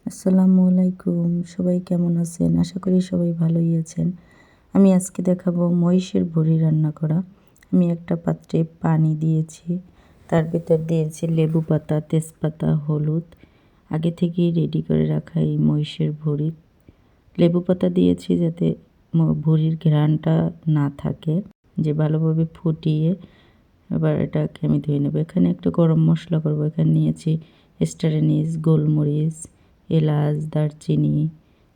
আসসালামু আলাইকুম, সবাই কেমন আছেন? আশা করি সবাই ভালোই আছেন। আমি আজকে দেখাবো মহিষের ভুঁড়ি রান্না করা। আমি একটা পাত্রে পানি দিয়েছি, তার ভিতর দিয়েছি লেবু পাতা, তেজপাতা, হলুদ। আগে থেকেই রেডি করে রাখা এই মহিষের ভুঁড়ি। লেবু পাতা দিয়েছি যাতে ভুঁড়ির ঘ্রাণটা না থাকে, যে ভালোভাবে ফুটিয়ে এবার এটাকে আমি ধুয়ে নেব। এখানে একটু গরম মশলা করব। এখানে নিয়েছি স্টার অ্যানিস, গোলমরিচ, এলাচ, দারচিনি,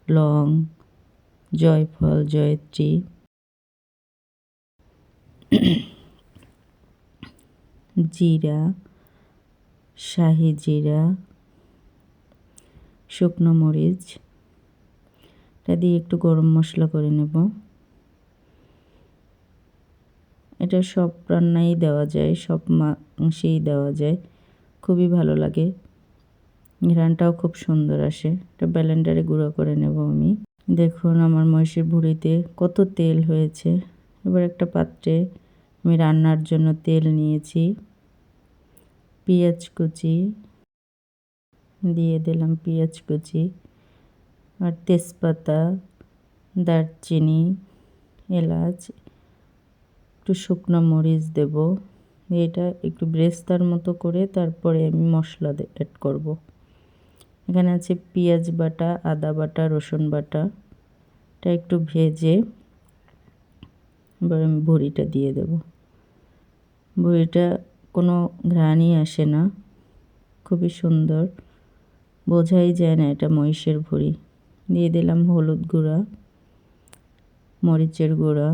লং, জয়ফল, জয়ত্রী, জিরা, শাহি জিরা, শুকনো মরিচ। এটা দিয়ে একটু গরম মশলা করে নেব। এটা সব রান্নাই দেওয়া যায়, সব মাংসেই দেওয়া যায়, খুবই ভালো লাগে, ঘ্রাণটাও খুব সুন্দর আসে। এটা ব্লেন্ডারে গুঁড়ো করে নেব আমি। দেখুন আমার মহিষের ভুঁড়িতে কত তেল হয়েছে। এবার একটা পাত্রে আমি রান্নার জন্য তেল নিয়েছি, পেঁয়াজ কুচি দিয়ে দিলাম, পেঁয়াজ কুচি আর তেজপাতা, দারচিনি, এলাচ, একটু শুকনো মরিচ দেব। এটা একটু ব্রেস্তার মতো করে তারপরে আমি মশলা অ্যাড করব। এখানে আছে পেঁয়াজ বাটা, আদা বাটা, রসুন বাটা। এটা একটু ভেজে এবার আমি ভুঁড়িটা দিয়ে দেব। ভুঁড়িটা কোনো ঘ্রাণই আসে না, খুবই সুন্দর, বোঝাই যায় না এটা মহিষের ভুঁড়ি। দিয়ে দিলাম হলুদ গুঁড়া, মরিচের গুঁড়া,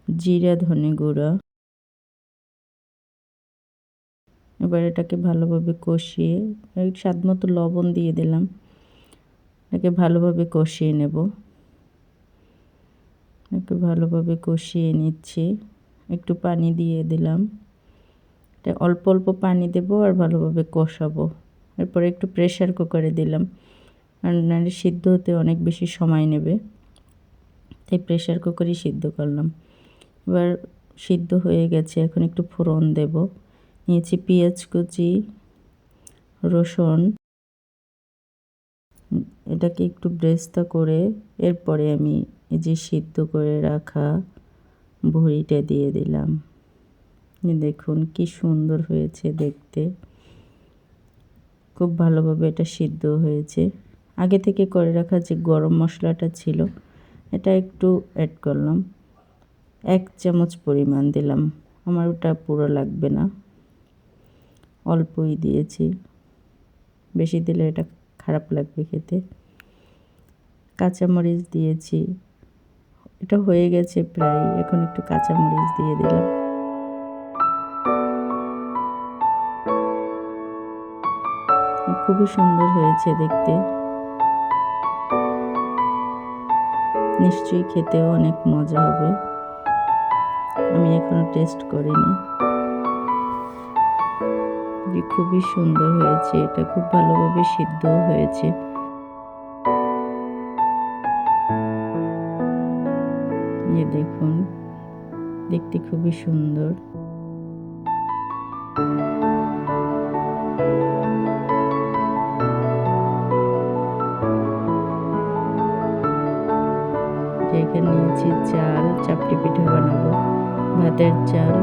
জিরা ধনে গুঁড়া। এবার এটাকে ভালোভাবে কষিয়ে স্বাদ মতো লবণ দিয়ে দিলাম। এটাকে ভালোভাবে কষিয়ে নেব। একটু ভালোভাবে কষিয়ে নিচ্ছি, একটু পানি দিয়ে দিলাম। এটা অল্প অল্প পানি দেব আর ভালোভাবে কষাবো। এরপরে একটু প্রেশার কুকারে দিলাম, আর নাহলে সিদ্ধ হতে অনেক বেশি সময় নেবে, তাই প্রেশার কুকারই সিদ্ধ করলাম। এবার সিদ্ধ হয়ে গেছে, এখন একটু ফোড়ন দেব। নিয়েছি পেঁয়াজ কুচি, রসুন। এটাকে একটু ব্রেস্তা করে এরপরে আমি এই যে সিদ্ধ করে রাখা ভুঁড়িটা দিয়ে দিলাম। দেখুন কি সুন্দর হয়েছে দেখতে, খুব ভালোভাবে এটা সিদ্ধ হয়েছে। আগে থেকে করে রাখা যে গরম মশলাটা ছিল এটা একটু অ্যাড করলাম, 1 চামচ পরিমাণ দিলাম, আমার ওটা পুরো লাগবে না, অল্পই দিয়েছি, বেশি দিলে এটা খারাপ লাগবে খেতে। কাঁচামরিচ দিয়েছি, এটা হয়ে গেছে প্রায়, এখন একটু কাঁচামরিচ দিয়ে দিলাম। খুবই সুন্দর হয়েছে দেখতে, নিশ্চয়ই খেতেও অনেক মজা হবে। আমি এখনো টেস্ট করিনি, খুবই সুন্দর হয়েছে, এটা খুব ভালোভাবে সিদ্ধও হয়েছে। এই দেখুন দেখতে খুবই সুন্দর। এখানে নিয়েছি চাল, চাপটি পিঠা বানাবো, ভাতের চাল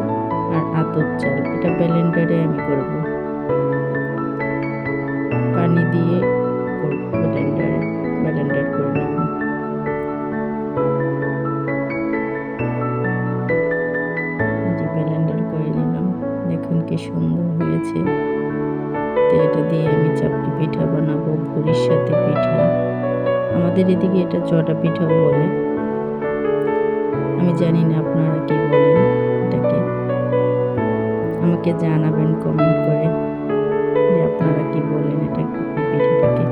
আর আতপ চাল। এটা ব্লেন্ডারে আমি করব, পানি দিয়ে করব, ব্লেন্ডার করে নেব। ব্লেন্ডার করে নিলাম, দেখুন কি সুন্দর হয়েছে। তো এটা দিয়ে আমি চাপটি পিঠা বানাবো, ভুঁড়ির সাথে পিঠা। আমাদের এদিকে এটা জটা পিঠাও বলে, আমি জানি না আপনারা কি বলেন এটাকে, আমাকে জানাবেন কমেন্ট করে যে আপনারা কি বলেন এটা পিঠাটাকে।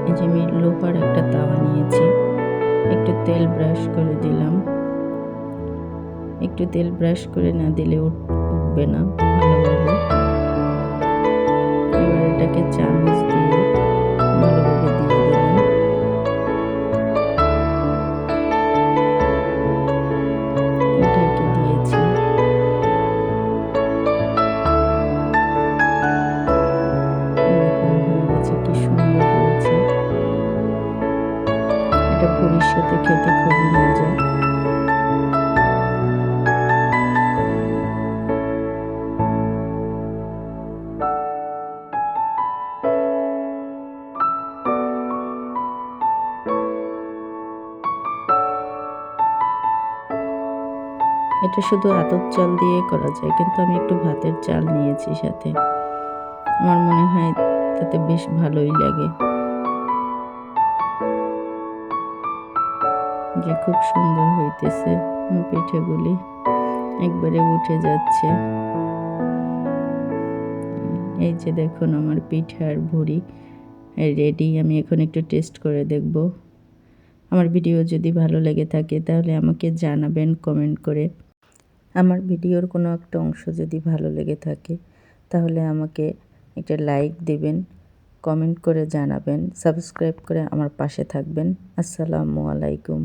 এই যে আমি লোহার একটা তাওয়া নিয়েছি, একটু তেল ব্রাশ করে দিলাম। একটু তেল ব্রাশ করে না দিলে উঠবে না ভালোভাবে। এবার এটাকে চামচ দিয়ে ভালোভাবে দিয়ে দিলাম। এটা এটা শুধু আতপ চাল দিয়ে করা যায়, কিন্তু আমি একটু ভাতের চাল নিয়েছি সাথে। আমার মনে হয় তাতে বেশ ভালোই লাগে। যে খুব সুন্দর হইতেছে পিঠেগুলি, একবারে উঠে যাচ্ছে। এই যে দেখুন আমার পিঠার ভুড়ি রেডি। আমি এখন একটু টেস্ট করে দেখব। আমার ভিডিও যদি ভালো লেগে থাকে তাহলে আমাকে জানাবেন কমেন্ট করে। আমার ভিডিওর কোনো একটা অংশ যদি ভালো লেগে থাকে তাহলে আমাকে একটা লাইক দিবেন, কমেন্ট করে জানাবেন, সাবস্ক্রাইব করে আমার পাশে থাকবেন। আসসালামু আলাইকুম।